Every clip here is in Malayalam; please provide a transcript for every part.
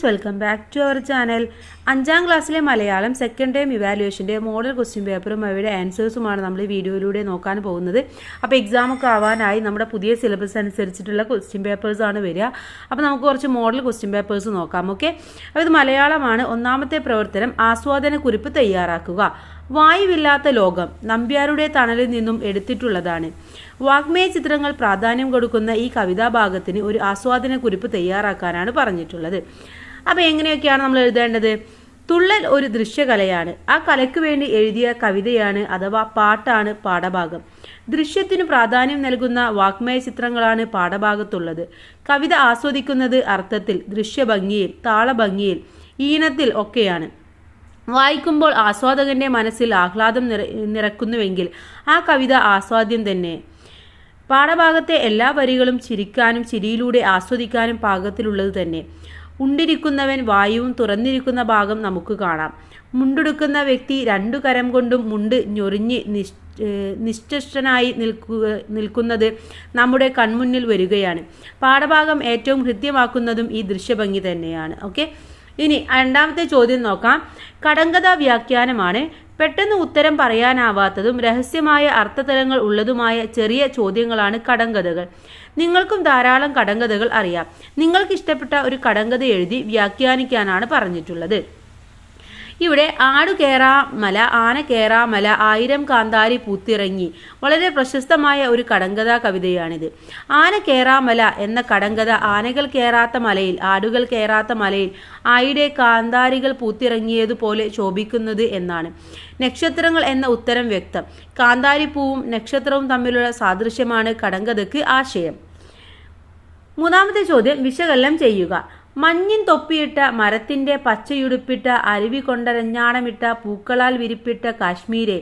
Welcome back to our channel. 5ാം ക്ലാസ്സിലെ മലയാളം സെക്കൻഡ് ടൈം ഇവാലുവേഷൻ്റെ മോഡൽ ക്വസ്റ്റ്യൻ പേപ്പറും അവയുടെ ആൻസേഴ്സുമാണ് നമ്മൾ ഈ വീഡിയോയിലൂടെ നോക്കാൻ പോകുന്നത്. അപ്പോൾ എക്സാമൊക്കെ ആവാനായി നമ്മുടെ പുതിയ സിലബസ് അനുസരിച്ചിട്ടുള്ള ക്വസ്റ്റ്യൻ പേപ്പേഴ്സാണ് വരിക. അപ്പോൾ നമുക്ക് കുറച്ച് മോഡൽ ക്വസ്റ്റ്യൻ പേപ്പേഴ്സ് നോക്കാം. ഓക്കെ, അപ്പോൾ ഇത് മലയാളമാണ്. ഒന്നാമത്തെ പ്രവർത്തനം ആസ്വാദന കുറിപ്പ് തയ്യാറാക്കുക. വായുവില്ലാത്ത ലോകം നമ്പ്യാരുടെ തണലിൽ നിന്നും എടുത്തിട്ടുള്ളതാണ്. വാഗ്മയ ചിത്രങ്ങൾ പ്രാധാന്യം കൊടുക്കുന്ന ഈ കവിതാഭാഗത്തിന് ഒരു ആസ്വാദന കുറിപ്പ് തയ്യാറാക്കാനാണ് പറഞ്ഞിട്ടുള്ളത്. അപ്പോൾ എങ്ങനെയൊക്കെയാണ് നമ്മൾ എഴുതേണ്ടത്? തുള്ളൽ ഒരു ദൃശ്യകലയാണ്. ആ കലയ്ക്ക് വേണ്ടി എഴുതിയ കവിതയാണ് അഥവാ പാട്ടാണ് പാഠഭാഗം. ദൃശ്യത്തിനു പ്രാധാന്യം നൽകുന്ന വാഗ്മയ ചിത്രങ്ങളാണ് പാഠഭാഗത്തുള്ളത്. കവിത ആസ്വദിക്കുന്നത് അർത്ഥത്തിൽ, ദൃശ്യഭംഗിയിൽ, താളഭംഗിയിൽ, ഈണത്തിൽ ഒക്കെയാണ്. വായിക്കുമ്പോൾ ആസ്വാദകന്റെ മനസ്സിൽ ആഹ്ലാദം നിറക്കുന്നുവെങ്കിൽ ആ കവിത ആസ്വാദ്യം തന്നെ. പാഠഭാഗത്തെ എല്ലാ വരികളും ചിരിക്കാനും ചിരിയിലൂടെ ആസ്വദിക്കാനും പാകത്തിലുള്ളത് തന്നെ. ഉണ്ടിരിക്കുന്നവൻ വായുവും തുറന്നിരിക്കുന്ന ഭാഗം നമുക്ക് കാണാം. മുണ്ടെടുക്കുന്ന വ്യക്തി 2 കരം കൊണ്ടും മുണ്ട് ഞൊറിഞ്ഞ് നിശ്ചഷ്ടനായി നിൽക്കുന്നത് നമ്മുടെ കൺമുന്നിൽ വരികയാണ്. പാഠഭാഗം ഏറ്റവും ഹൃദ്യമാക്കുന്നതും ഈ ദൃശ്യഭംഗി തന്നെയാണ്. ഓക്കെ, ഇനി രണ്ടാമത്തെ ചോദ്യം നോക്കാം. കടങ്കഥ വ്യാഖ്യാനമാണ്. പെട്ടെന്ന് ഉത്തരം പറയാനാവാത്തതും രഹസ്യമായ അർത്ഥതലങ്ങൾ ഉള്ളതുമായ ചെറിയ ചോദ്യങ്ങളാണ് കടങ്കഥകൾ. നിങ്ങൾക്കും ധാരാളം കടങ്കഥകൾ അറിയാം. നിങ്ങൾക്ക് ഇഷ്ടപ്പെട്ട ഒരു കടങ്കഥ എഴുതി വ്യാഖ്യാനിക്കാനാണ് പറഞ്ഞിട്ടുള്ളത്. ഇവിടെ ആടു കേറാമല, ആന കേറാമല, 1000 കാന്താരി പൂത്തിറങ്ങി വളരെ പ്രശസ്തമായ ഒരു കടങ്കഥാ കവിതയാണിത്. ആന കേറാമല എന്ന കടങ്കഥ ആനകൾ കേറാത്ത മലയിൽ, ആടുകൾ കേറാത്ത മലയിൽ 1000 കാന്താരികൾ പൂത്തിറങ്ങിയതുപോലെ ശോഭിക്കുന്നത് എന്നാണ്. നക്ഷത്രങ്ങൾ എന്ന ഉത്തരം വ്യക്തം. കാന്താരിപ്പൂവും നക്ഷത്രവും തമ്മിലുള്ള സാദൃശ്യമാണ് കടങ്കഥയ്ക്ക് ആശയം. മൂന്നാമത്തെ ചോദ്യം വിശകലനം ചെയ്യുക. മഞ്ഞിൻ തൊപ്പിയിട്ട മരത്തിന്റെ പച്ചയുടുപ്പിട്ട അരുവി കൊണ്ടരഞ്ഞാണമിട്ട പൂക്കളാൽ വിരിപ്പിട്ട കാശ്മീരെ,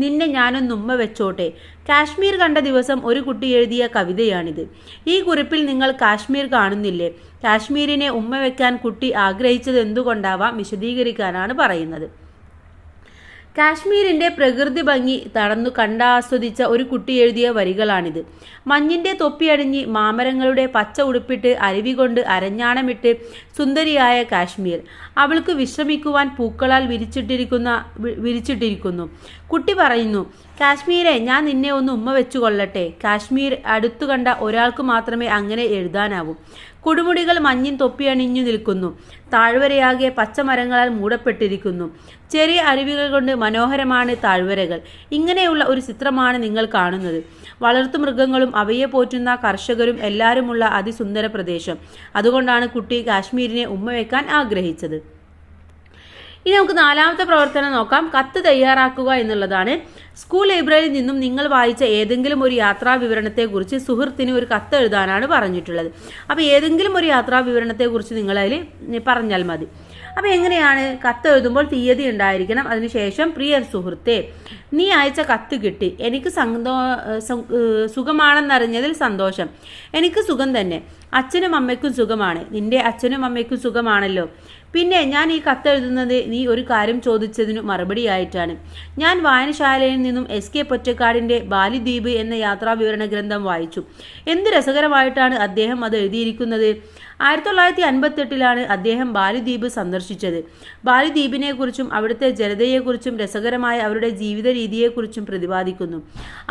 നിന്നെ ഞാനൊന്നുമ്മ വെച്ചോട്ടെ. കാശ്മീർ കണ്ട ദിവസം ഒരു കുട്ടി എഴുതിയ കവിതയാണിത്. ഈ കുറിപ്പിൽ നിങ്ങൾ കാശ്മീർ കാണുന്നില്ലേ? കാശ്മീരിനെ ഉമ്മ വെക്കാൻ കുട്ടി ആഗ്രഹിച്ചത് എന്തുകൊണ്ടാവാം വിശദീകരിക്കാനാണ് പറയുന്നത്. കാശ്മീരിന്റെ പ്രകൃതി ഭംഗി നടന്നു കണ്ടാസ്വദിച്ച ഒരു കുട്ടി എഴുതിയ വരികളാണിത്. മഞ്ഞിന്റെ തൊപ്പിയടിഞ്ഞ് മാമരങ്ങളുടെ പച്ച ഉടുപ്പിട്ട് അരുവി കൊണ്ട് അരഞ്ഞാണമിട്ട് സുന്ദരിയായ കാശ്മീർ, അവൾക്ക് വിശ്രമിക്കുവാൻ പൂക്കളാൽ വിരിച്ചിട്ടിരിക്കുന്നു. കുട്ടി പറയുന്നു, കാശ്മീരെ, ഞാൻ നിന്നെ ഒന്ന് ഉമ്മ വെച്ചു കൊള്ളട്ടെ. കാശ്മീർ അടുത്തു കണ്ട ഒരാൾക്ക് മാത്രമേ അങ്ങനെ എഴുതാനാവൂ. കൊടുമുടികൾ മഞ്ഞിൻ തൊപ്പിയണിഞ്ഞു നിൽക്കുന്നു. താഴ്വരയാകെ പച്ചമരങ്ങളാൽ മൂടപ്പെട്ടിരിക്കുന്നു. ചെറിയ അരുവികൾ കൊണ്ട് മനോഹരമാണ് താഴ്വരകൾ. ഇങ്ങനെയുള്ള ഒരു ചിത്രമാണ് നിങ്ങൾ കാണുന്നത്. വളർത്തുമൃഗങ്ങളും അവയെ പോറ്റുന്ന കർഷകരും എല്ലാവരുമുള്ള അതിസുന്ദര പ്രദേശം. അതുകൊണ്ടാണ് കുട്ടി കാശ്മീരിനെ ഉമ്മ വയ്ക്കാൻ ആഗ്രഹിച്ചത്. ഇനി നമുക്ക് നാലാമത്തെ പ്രവർത്തനം നോക്കാം. കത്ത് തയ്യാറാക്കുക എന്നുള്ളതാണ്. സ്കൂൾ ലൈബ്രറിയിൽ നിന്നും നിങ്ങൾ വായിച്ച ഏതെങ്കിലും ഒരു യാത്രാ വിവരണത്തെക്കുറിച്ച് സുഹൃത്തിന് ഒരു കത്ത് എഴുതാനാണ് പറഞ്ഞിട്ടുള്ളത്. അപ്പോൾ ഏതെങ്കിലും ഒരു യാത്രാ വിവരണത്തെക്കുറിച്ച് നിങ്ങളതിൽ പറഞ്ഞാൽ മതി. അപ്പോൾ എങ്ങനെയാണ് കത്ത് എഴുതുമ്പോൾ തീയതി ഉണ്ടായിരിക്കണം. അതിനുശേഷം പ്രിയ സുഹൃത്തെ, നീ അയച്ച കത്ത് കിട്ടി. എനിക്ക് സുഖമാണെന്നറിഞ്ഞതിൽ സന്തോഷം. എനിക്ക് സുഖം തന്നെ. അച്ഛനും അമ്മയ്ക്കും സുഖമാണ്. നിന്റെ അച്ഛനും അമ്മയ്ക്കും സുഖമാണല്ലോ. പിന്നെ ഞാൻ ഈ കത്തെഴുതുന്നത് നീ ഒരു കാര്യം ചോദിച്ചതിനു മറുപടിയായിട്ടാണ്. ഞാൻ വായനശാലയിൽ നിന്നും SK പൊറ്റക്കാടിൻ്റെ ബാലിദ്വീപ് എന്ന യാത്രാ വിവരണ ഗ്രന്ഥം വായിച്ചു. എന്ത് രസകരമായിട്ടാണ് അദ്ദേഹം അത് എഴുതിയിരിക്കുന്നത്. 1958 അദ്ദേഹം ബാലിദ്വീപ് സന്ദർശിച്ചത്. ബാലിദ്വീപിനെക്കുറിച്ചും അവിടുത്തെ ജനതയെക്കുറിച്ചും രസകരമായ അവരുടെ ജീവിത രീതിയെക്കുറിച്ചും പ്രതിപാദിക്കുന്നു.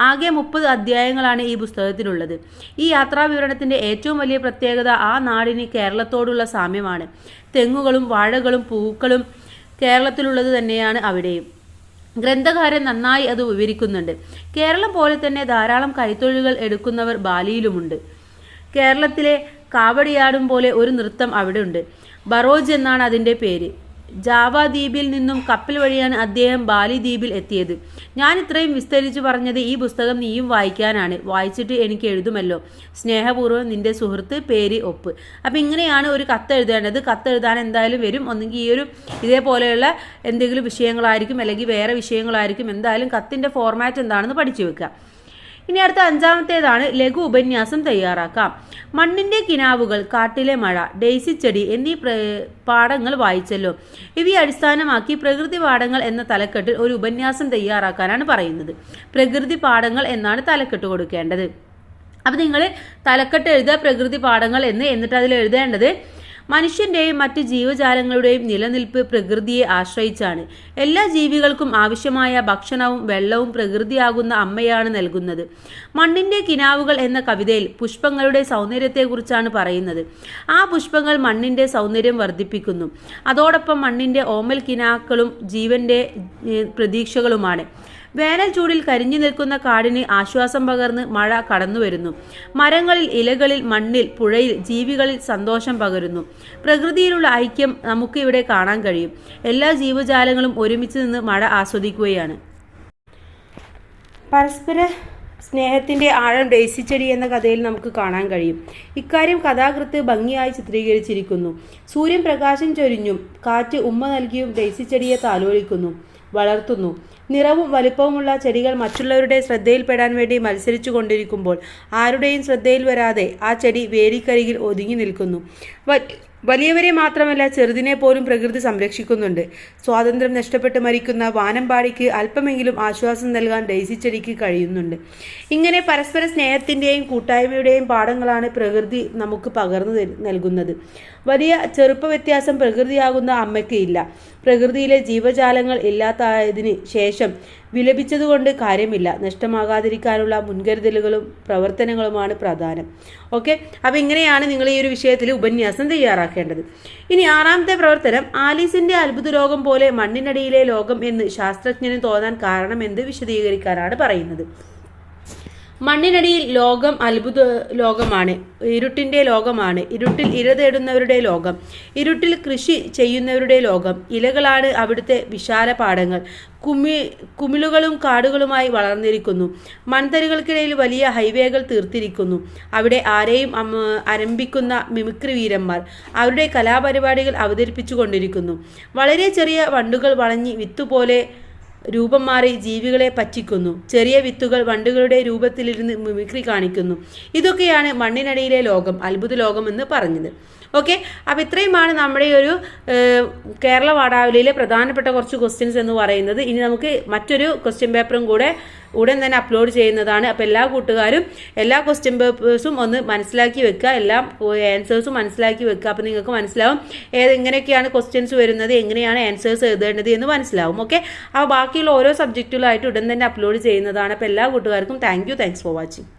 ആകെ 30 അധ്യായങ്ങളാണ് ഈ പുസ്തകത്തിലുള്ളത്. ഈ യാത്രാ വിവരണത്തിൻ്റെ ഏറ്റവും വലിയ പ്രത്യേകത ആ നാടിന് കേരളത്തോടുള്ള സാമ്യമാണ്. തെങ്ങുകളും വാഴകളും പൂക്കളും കേരളത്തിലുള്ളത് തന്നെയാണ് അവിടെയും. ഗ്രന്ഥകാരൻ നന്നായി അത് വിവരിക്കുന്നുണ്ട്. കേരളം പോലെ തന്നെ ധാരാളം കൈത്തൊഴിലുകൾ എടുക്കുന്നവർ ബാലിയിലുമുണ്ട്. കേരളത്തിലെ കാവടിയാടും പോലെ ഒരു നൃത്തം അവിടെ ഉണ്ട്. ബറോജ് എന്നാണ് അതിൻ്റെ പേര്. ജാവ ദ്വീപിൽ നിന്നും കപ്പൽ വഴിയാണ് അദ്ദേഹം ബാലി ദ്വീപിൽ എത്തിയത്. ഞാൻ ഇത്രയും വിസ്തരിച്ചു പറഞ്ഞത് ഈ പുസ്തകം നീയും വായിക്കാനാണ്. വായിച്ചിട്ട് എനിക്ക് എഴുതുമല്ലോ. സ്നേഹപൂർവ്വം നിന്റെ സുഹൃത്ത്, പേര്, ഒപ്പ്. അപ്പം ഇങ്ങനെയാണ് ഒരു കത്ത് എഴുതേണ്ടത്. കത്ത് എഴുതാൻ എന്തായാലും വരും. ഒന്നെങ്കിൽ ഇതേപോലെയുള്ള എന്തെങ്കിലും വിഷയങ്ങളായിരിക്കും, അല്ലെങ്കിൽ വേറെ വിഷയങ്ങളായിരിക്കും. എന്തായാലും കത്തിൻ്റെ ഫോർമാറ്റ് എന്താണെന്ന് പഠിച്ചു വെക്കുക. ഇനി അടുത്ത 5ാമത്തേതാണ് ലഘു ഉപന്യാസം തയ്യാറാക്കാം. മണ്ണിന്റെ കിനാവുകൾ, കാട്ടിലെ മഴ, ഡെയ്സി ചെടി എന്നീ പാഠങ്ങൾ വായിച്ചല്ലോ. ഇവയെ അടിസ്ഥാനമാക്കി പ്രകൃതി പാഠങ്ങൾ എന്ന തലക്കെട്ടിൽ ഒരു ഉപന്യാസം തയ്യാറാക്കാനാണ് പറയുന്നത്. പ്രകൃതി പാഠങ്ങൾ എന്നാണ് തലക്കെട്ട് കൊടുക്കേണ്ടത്. അപ്പം നിങ്ങൾ തലക്കെട്ട് എഴുതുക പ്രകൃതി പാഠങ്ങൾ എന്നിട്ട് അതിൽ എഴുതേണ്ടത് മനുഷ്യൻ്റെയും മറ്റ് ജീവജാലങ്ങളുടെയും നിലനിൽപ്പ് പ്രകൃതിയെ ആശ്രയിച്ചാണ്. എല്ലാ ജീവികൾക്കും ആവശ്യമായ ഭക്ഷണവും വെള്ളവും പ്രകൃതിയാകുന്ന അമ്മയാണ് നൽകുന്നത്. മണ്ണിൻ്റെ കിനാവുകൾ എന്ന കവിതയിൽ പുഷ്പങ്ങളുടെ സൗന്ദര്യത്തെക്കുറിച്ചാണ് പറയുന്നത്. ആ പുഷ്പങ്ങൾ മണ്ണിൻ്റെ സൗന്ദര്യം വർദ്ധിപ്പിക്കുന്നു. അതോടൊപ്പം മണ്ണിൻ്റെ ഓമൽ കിനാക്കളും ജീവന്റെ പ്രതീക്ഷകളുമാണ്. വേനൽ ചൂടിൽ കരിഞ്ഞു നിൽക്കുന്ന കാടിന് ആശ്വാസം പകർന്ന് മഴ കടന്നു വരുന്നു. മരങ്ങളിൽ, ഇലകളിൽ, മണ്ണിൽ, പുഴയിൽ, ജീവികളിൽ സന്തോഷം പകരുന്നു. പ്രകൃതിയിലുള്ള ഐക്യം നമുക്ക് ഇവിടെ കാണാൻ കഴിയും. എല്ലാ ജീവജാലങ്ങളും ഒരുമിച്ച് നിന്ന് മഴ ആസ്വദിക്കുകയാണ്. പരസ്പര സ്നേഹത്തിൻ്റെ ആഴം ഡെയ്സിച്ചെടി എന്ന കഥയിൽ നമുക്ക് കാണാൻ കഴിയും. ഇക്കാര്യം കഥാകൃത്ത് ഭംഗിയായി ചിത്രീകരിച്ചിരിക്കുന്നു. സൂര്യൻ പ്രകാശം ചൊരിഞ്ഞും കാറ്റ് ഉമ്മ നൽകിയും ഡെയ്സിച്ചെടിയെ താലോലിക്കുന്നു, വളർത്തുന്നു. നിറവും വലിപ്പവുമുള്ള ചെടികൾ മറ്റുള്ളവരുടെ ശ്രദ്ധയിൽപ്പെടാൻ വേണ്ടി മത്സരിച്ചു കൊണ്ടിരിക്കുമ്പോൾ ആരുടെയും ശ്രദ്ധയിൽ വരാതെ ആ ചെടി വേലിക്കരികിൽ ഒതുങ്ങി നിൽക്കുന്നു. വലിയവരെ മാത്രമല്ല, ചെറുതിനെ പോലും പ്രകൃതി സംരക്ഷിക്കുന്നുണ്ട്. സ്വാതന്ത്ര്യം നഷ്ടപ്പെട്ട് മരിക്കുന്ന വാനമ്പാടിക്ക് അല്പമെങ്കിലും ആശ്വാസം നൽകാൻ ഡെയ്സി ചെടിക്ക് കഴിയുന്നുണ്ട്. ഇങ്ങനെ പരസ്പര സ്നേഹത്തിൻ്റെയും കൂട്ടായ്മയുടെയും പാഠങ്ങളാണ് പ്രകൃതി നമുക്ക് പകർന്നു നൽകുന്നത്. വലിയ ചെറുപ്പ വ്യത്യാസം പ്രകൃതിയാകുന്ന അമ്മയ്ക്ക് ഇല്ല. പ്രകൃതിയിലെ ജീവജാലങ്ങൾ ഇല്ലാത്തതിന് ശേഷം വിലപിച്ചതുകൊണ്ട് കാര്യമില്ല. നഷ്ടമാകാതിരിക്കാനുള്ള മുൻകരുതലുകളും പ്രവർത്തനങ്ങളുമാണ് പ്രധാനം. ഓക്കെ, അപ്പോൾ ഇങ്ങനെയാണ് നിങ്ങൾ ഈ ഒരു വിഷയത്തിൽ ഉപന്യാസം തയ്യാറാക്കേണ്ടത്. ഇനി 6ാമത്തെ പ്രവർത്തനം, ആലീസിന്റെ അത്ഭുത ലോകം പോലെ മണ്ണിനടിയിലെ ലോകം എന്ന് ശാസ്ത്രജ്ഞന് തോന്നാൻ കാരണം എന്ത് വിശദീകരിക്കാനാണ് പറയുന്നത്. മണ്ണിനടിയിൽ ലോകം അത്ഭുത ലോകമാണ്. ഇരുട്ടിൻ്റെ ലോകമാണ്. ഇരുട്ടിൽ ഇര തേടുന്നവരുടെ ലോകം. ഇരുട്ടിൽ കൃഷി ചെയ്യുന്നവരുടെ ലോകം. ഇലകളാണ് അവിടുത്തെ വിശാല പാടങ്ങൾ. കുമിളുകളും കാടുകളുമായി വളർന്നിരിക്കുന്നു. മൺതരികൾക്കിടയിൽ വലിയ ഹൈവേകൾ തീർത്തിരിക്കുന്നു. അവിടെ ആരെയും ആരംഭിക്കുന്ന മിമിക്രി വീരന്മാർ അവരുടെ കലാപരിപാടികൾ അവതരിപ്പിച്ചു കൊണ്ടിരിക്കുന്നു. വളരെ ചെറിയ വണ്ടുകൾ വളഞ്ഞി വിത്തുപോലെ രൂപം മാറി ജീവികളെ പറ്റിക്കുന്നു. ചെറിയ വിത്തുകൾ വണ്ടുകളുടെ രൂപത്തിലിരുന്ന് മിമിക്രി കാണിക്കുന്നു. ഇതൊക്കെയാണ് മണ്ണിനടിയിലെ ലോകം, അത്ഭുത ലോകം എന്ന് പറഞ്ഞത്. ഓക്കെ, അപ്പോൾ ഇത്രയുമാണ് നമ്മുടെ ഒരു കേരള പാഠാവലിയിലെ പ്രധാനപ്പെട്ട കുറച്ച് ക്വസ്റ്റ്യൻസ് എന്ന് പറയുന്നത്. ഇനി നമുക്ക് മറ്റൊരു ക്വസ്റ്റ്യൻ പേപ്പറും കൂടെ ഉടൻ തന്നെ അപ്ലോഡ് ചെയ്യുന്നതാണ്. അപ്പോൾ എല്ലാ കൂട്ടുകാരും എല്ലാ ക്വസ്റ്റ്യൻ പേപ്പേഴ്സും ഒന്ന് മനസ്സിലാക്കി വെക്കുക, എല്ലാ ആൻസേഴ്സും മനസ്സിലാക്കി വെക്കുക. അപ്പോൾ നിങ്ങൾക്ക് മനസ്സിലാവും എങ്ങനെയൊക്കെയാണ് ക്വസ്റ്റ്യൻസ് വരുന്നത്, എങ്ങനെയാണ് ആൻസേഴ്സ് എഴുതേണ്ടത് എന്ന് മനസ്സിലാവും. ഓക്കെ, അപ്പോൾ ബാക്കിയുള്ള ഓരോ സബ്ജക്റ്റുകളായിട്ട് ഉടൻ തന്നെ അപ്ലോഡ് ചെയ്യുന്നതാണ്. അപ്പോൾ എല്ലാ കൂട്ടുകാർക്കും താങ്ക്സ് ഫോർ വാച്ചിങ്.